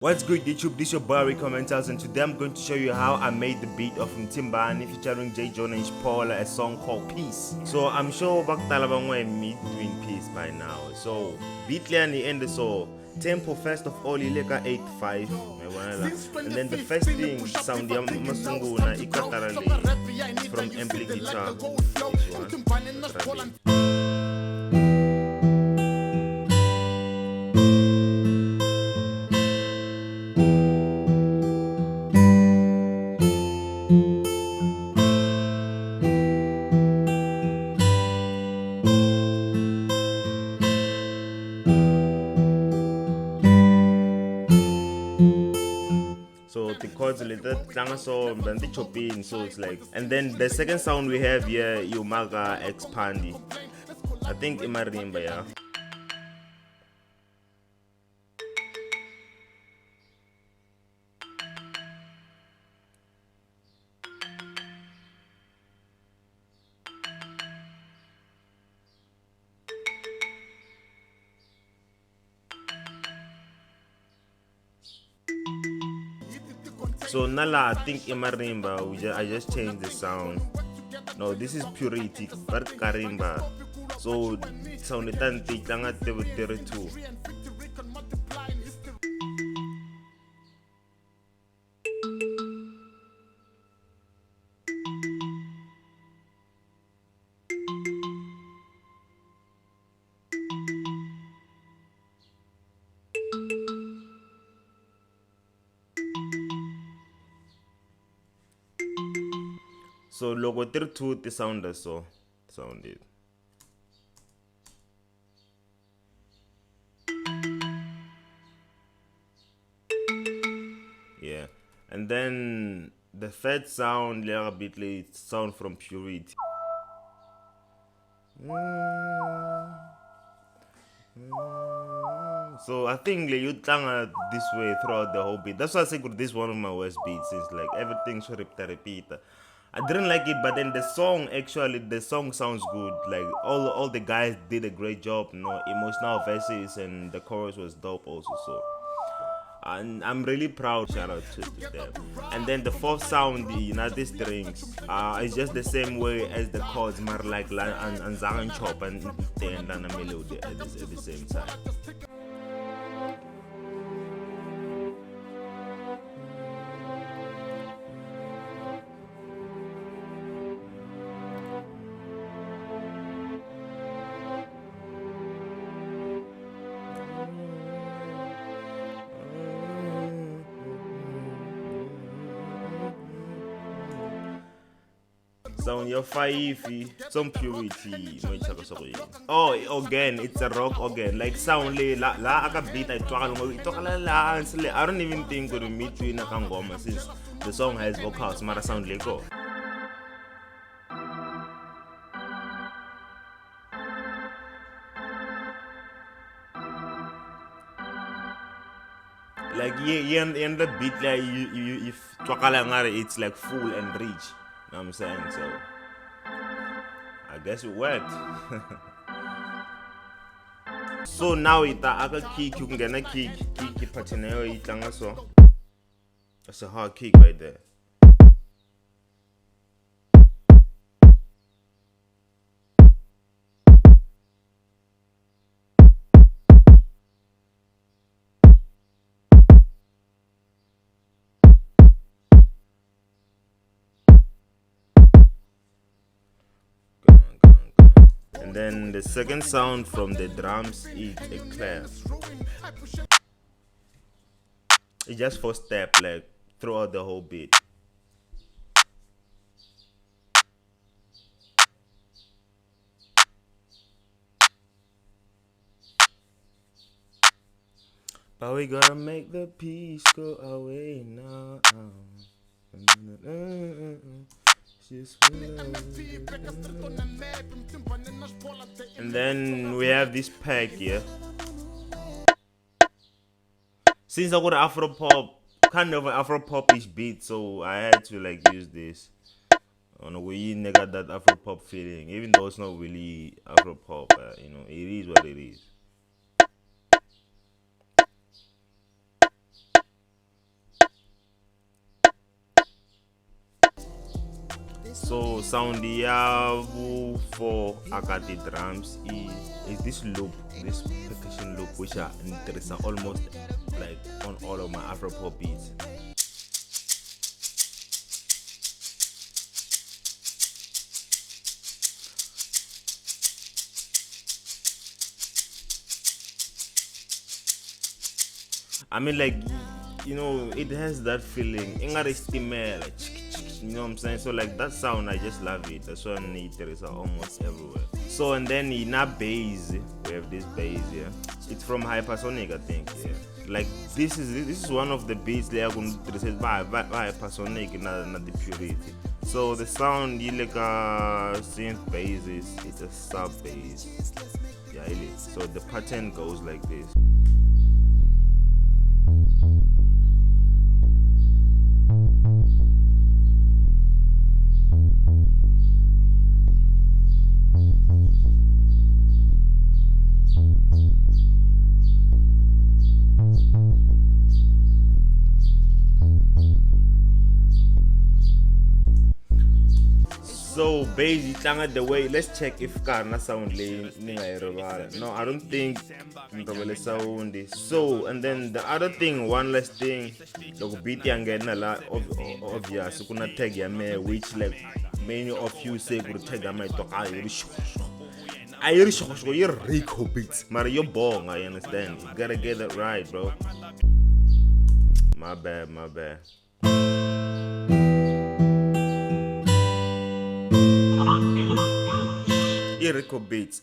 What's good YouTube, this is your boy Commenters, and today I'm going to show you how I made the beat of Mtimbani featuring J. Jonah and Paula, a song called Peace. So I'm sure Baktala Bangwe meet doing Peace by now. So beat in the end, so tempo first of all ileka 8-5, and then the first thing sound ya masunguna ikatarale from ampli guitar. This one. So the chords little so and the chopping, so it's like, and then the second sound we have here Yumaga expandi. I think Imarimba, yeah. So Nala, I think Imarimba, I just changed the sound. No, this is Purity, but Karimba. So sound it and 32. So logo 32 the sound so sounded. Yeah. And then the third sound a bit late sound from Purity. So I think you tanga this way throughout the whole beat. That's why I say this is one of my worst beats. It's like everything's repeat. I didn't like it, but then the song sounds good. Like all the guys did a great job. Emotional verses and the chorus was dope also. So and I'm really proud. Shout out to them. And then the fourth sound, the United Strings, is just the same way as the chords, more like and Zang chop and then a melody at the same time. So your five, some purity, no chaka sorry. Oh, again, it's a rock again. Like sound la aka beat I I don't even think we meet you in a kangoma since the song has vocals, mara sound leko. Like yeah, and the beat like you if it's like full and rich. You know what I'm saying? So I guess it worked. So now aka kick, you can get a kick patineo itanga so. That's a hard kick right there. And then the second sound from the drums is a clap. It's just 4-step, like throughout the whole beat. But we gotta make the peace go away now. And then we have this pack here. Since I got Afro pop, kind of an Afro popish beat, so I had to like use this. On a way, nigga, that Afro pop feeling, even though it's not really Afro pop, it is what it is. So sound ya for akati drums is this loop, this percussion loop, which are interesting almost like on all of my Afropop beats. I mean, like, you know, it has that feeling. You know what I'm saying? So like that sound, I just love it. That's why there is almost everywhere. So and then in a bass, we have this bass here. It's from Hypersonic, I think. Yeah. Like this is one of the beats they are going to say by Hypersonic, not the Purity. So the sound, you like a synth bass, it's a sub bass. Yeah, it is. So the pattern goes like this. So basically, the way, let's check if Karna sound lane. No, I don't think the sound is. So and then the other thing, one last thing, like beat and getting a lot of obvious. So gonna tag ya me, which like many of you say could tag ya me to Irish. Irish, you're Rico beats, Mario Bong. I understand. You gotta get it right, bro. My bad, my bad. Rico beats.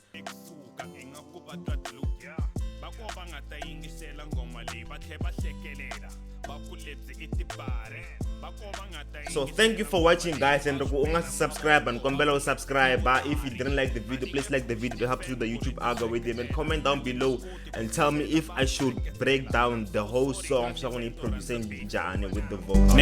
So thank you for watching, guys, and subscribe and subscribe. If you didn't like the video, please like the video. It helps with the YouTube algorithm, and comment down below and tell me if I should break down the whole song so I'm producing Jani with the vocals.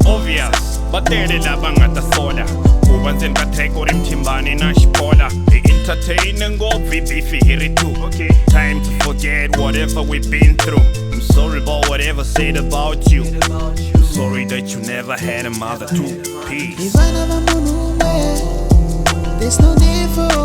Obvious, batele laba ngatasola kuba nzeni ka track or imthimbane na xipola entertaining go beefy here too. Okay, time to forget whatever we've been through. I'm sorry about whatever said about you. I'm sorry that you never had a mother too. Peace. There's no need for